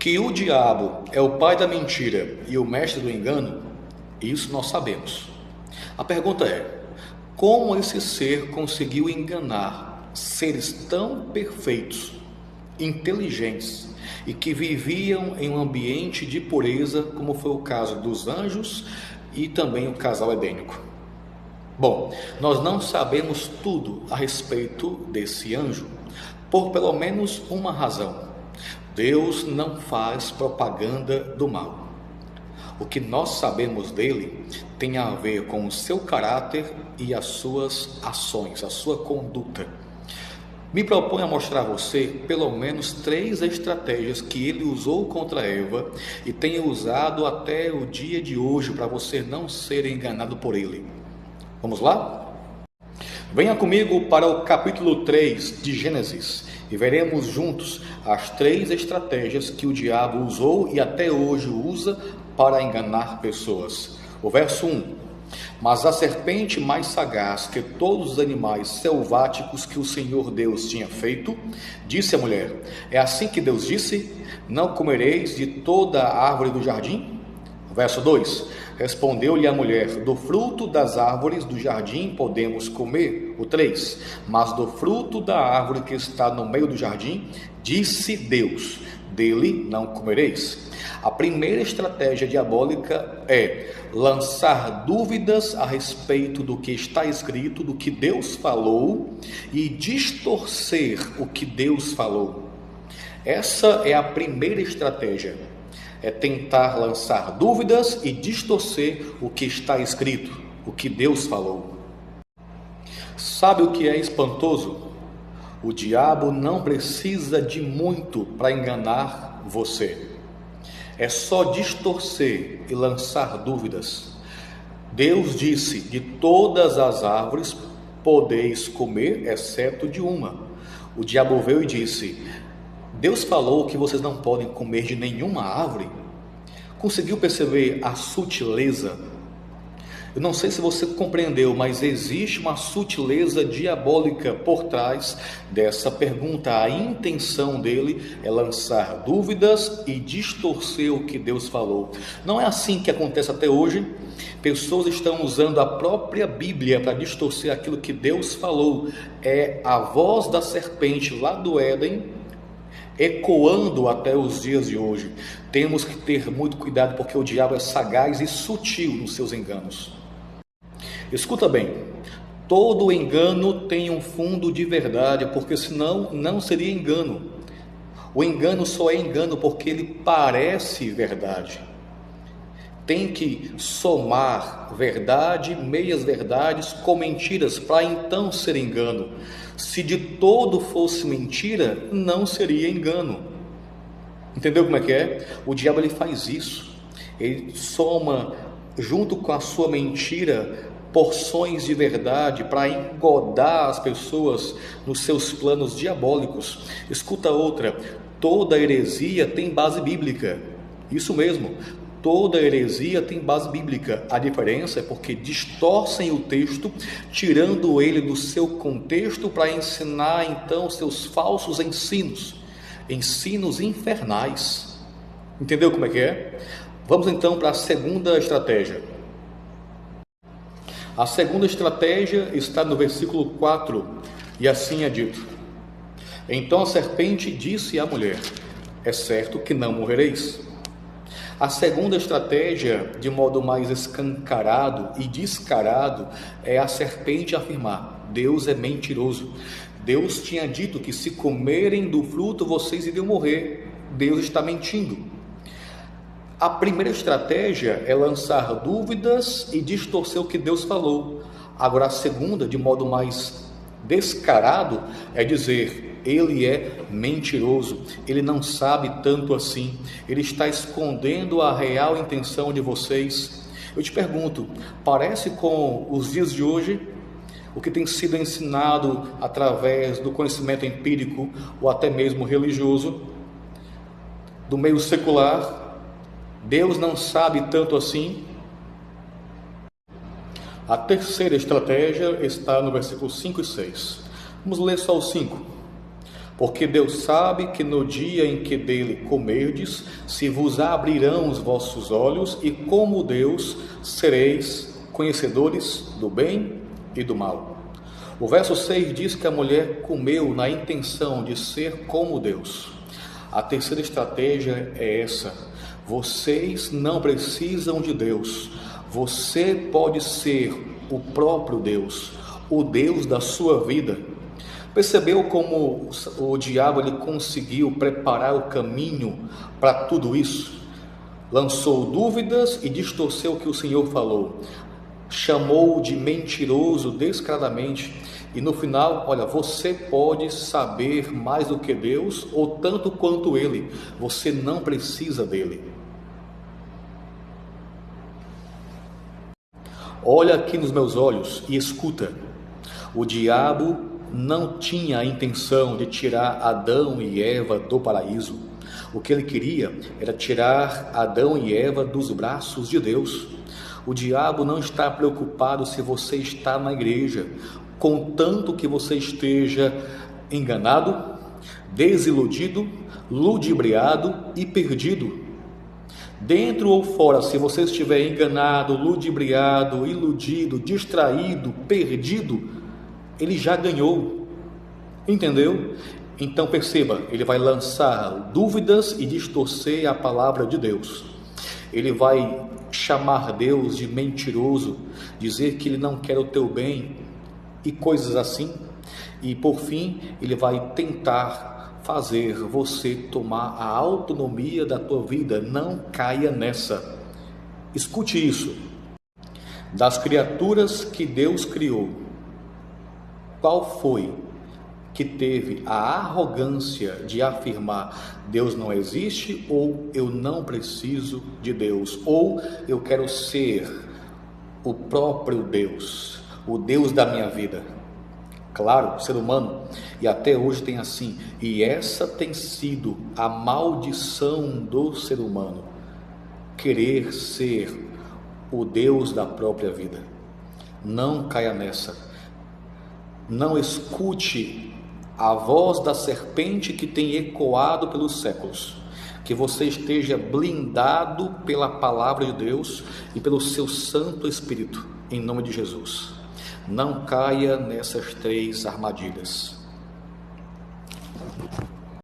Que o diabo é o pai da mentira e o mestre do engano, isso nós sabemos. A pergunta é: como esse ser conseguiu enganar seres tão perfeitos, inteligentes e que viviam em um ambiente de pureza, como foi o caso dos anjos e também o casal edênico? Bom, nós não sabemos tudo a respeito desse anjo, por pelo menos uma razão. Deus não faz propaganda do mal. O que nós sabemos dele tem a ver com o seu caráter e as suas ações, a sua conduta. Me proponho a mostrar a você pelo menos 3 estratégias que ele usou contra Eva e tem usado até o dia de hoje para você não ser enganado por ele. Vamos lá? Venha comigo para o capítulo 3 de Gênesis e veremos juntos as 3 estratégias que o diabo usou e até hoje usa para enganar pessoas. O verso 1: Mas a serpente mais sagaz que todos os animais selváticos que o Senhor Deus tinha feito, disse à mulher: É assim que Deus disse: Não comereis de toda a árvore do jardim? Verso 2: Respondeu-lhe a mulher: Do fruto das árvores do jardim podemos comer. O 3: Mas do fruto da árvore que está no meio do jardim, disse Deus: Dele não comereis. A primeira estratégia diabólica é lançar dúvidas a respeito do que está escrito, do que Deus falou, e distorcer o que Deus falou. Essa é a primeira estratégia. É tentar lançar dúvidas e distorcer o que está escrito, o que Deus falou. Sabe o que é espantoso? O diabo não precisa de muito para enganar você. É só distorcer e lançar dúvidas. Deus disse: de todas as árvores podeis comer, exceto de uma. O diabo veio e disse: Deus falou que vocês não podem comer de nenhuma árvore? Conseguiu perceber a sutileza? Eu não sei se você compreendeu, mas existe uma sutileza diabólica por trás dessa pergunta. A intenção dele é lançar dúvidas e distorcer o que Deus falou. Não é assim que acontece até hoje. Pessoas estão usando a própria Bíblia para distorcer aquilo que Deus falou. É a voz da serpente lá do Éden ecoando até os dias de hoje. Temos que ter muito cuidado, porque o diabo é sagaz e sutil nos seus enganos. Escuta bem, todo engano tem um fundo de verdade, porque senão não seria engano. O engano só é engano porque ele parece verdade. Tem que somar verdade, meias verdades com mentiras para então ser engano. Se de todo fosse mentira, não seria engano. Entendeu como é que é? O diabo ele faz isso. Ele soma junto com a sua mentira porções de verdade para engodar as pessoas nos seus planos diabólicos. Escuta outra: toda heresia tem base bíblica. Isso mesmo, toda heresia tem base bíblica. A diferença é porque distorcem o texto, tirando ele do seu contexto para ensinar então seus falsos ensinos, ensinos infernais. Entendeu como é que é? Vamos então para a segunda estratégia. A segunda estratégia está no versículo 4, e assim é dito: Então a serpente disse à mulher: É certo que não morrereis. A segunda estratégia, de modo mais escancarado e descarado, é a serpente afirmar: Deus é mentiroso. Deus tinha dito que se comerem do fruto vocês iriam morrer. Deus está mentindo. A primeira estratégia é lançar dúvidas e distorcer o que Deus falou. Agora a segunda, de modo mais descarado, é dizer: ele é mentiroso, ele não sabe tanto assim, ele está escondendo a real intenção de vocês. Eu te pergunto, parece com os dias de hoje? O que tem sido ensinado através do conhecimento empírico ou até mesmo religioso, do meio secular? Deus não sabe tanto assim? A terceira estratégia está no versículo 5 e 6. Vamos ler só o 5. Porque Deus sabe que no dia em que dele comerdes, se vos abrirão os vossos olhos, e como Deus sereis conhecedores do bem e do mal. O verso 6 diz que a mulher comeu na intenção de ser como Deus. A terceira estratégia é essa: vocês não precisam de Deus, você pode ser o próprio Deus, o Deus da sua vida. Percebeu como o diabo ele conseguiu preparar o caminho para tudo isso? Lançou dúvidas e distorceu o que o Senhor falou. Chamou de mentiroso descaradamente. E no final, olha, você pode saber mais do que Deus, ou tanto quanto Ele. Você não precisa dele. Olha aqui nos meus olhos e escuta. O diabo não tinha a intenção de tirar Adão e Eva do paraíso. O que ele queria era tirar Adão e Eva dos braços de Deus. O diabo não está preocupado se você está na igreja, contanto que você esteja enganado, desiludido, ludibriado e perdido. Dentro ou fora, se você estiver enganado, ludibriado, iludido, distraído, perdido, ele já ganhou, entendeu? Então perceba, ele vai lançar dúvidas e distorcer a palavra de Deus. Ele vai chamar Deus de mentiroso, dizer que ele não quer o teu bem e coisas assim. E por fim, ele vai tentar fazer você tomar a autonomia da tua vida. Não caia nessa. Escute isso. Das criaturas que Deus criou, qual foi que teve a arrogância de afirmar Deus não existe, ou eu não preciso de Deus, ou eu quero ser o próprio Deus, o Deus da minha vida? Claro, ser humano, e até hoje tem assim, e essa tem sido a maldição do ser humano, querer ser o Deus da própria vida. Não caia nessa. Não escute a voz da serpente que tem ecoado pelos séculos. Que você esteja blindado pela palavra de Deus e pelo seu Santo Espírito, em nome de Jesus. Não caia nessas 3 armadilhas.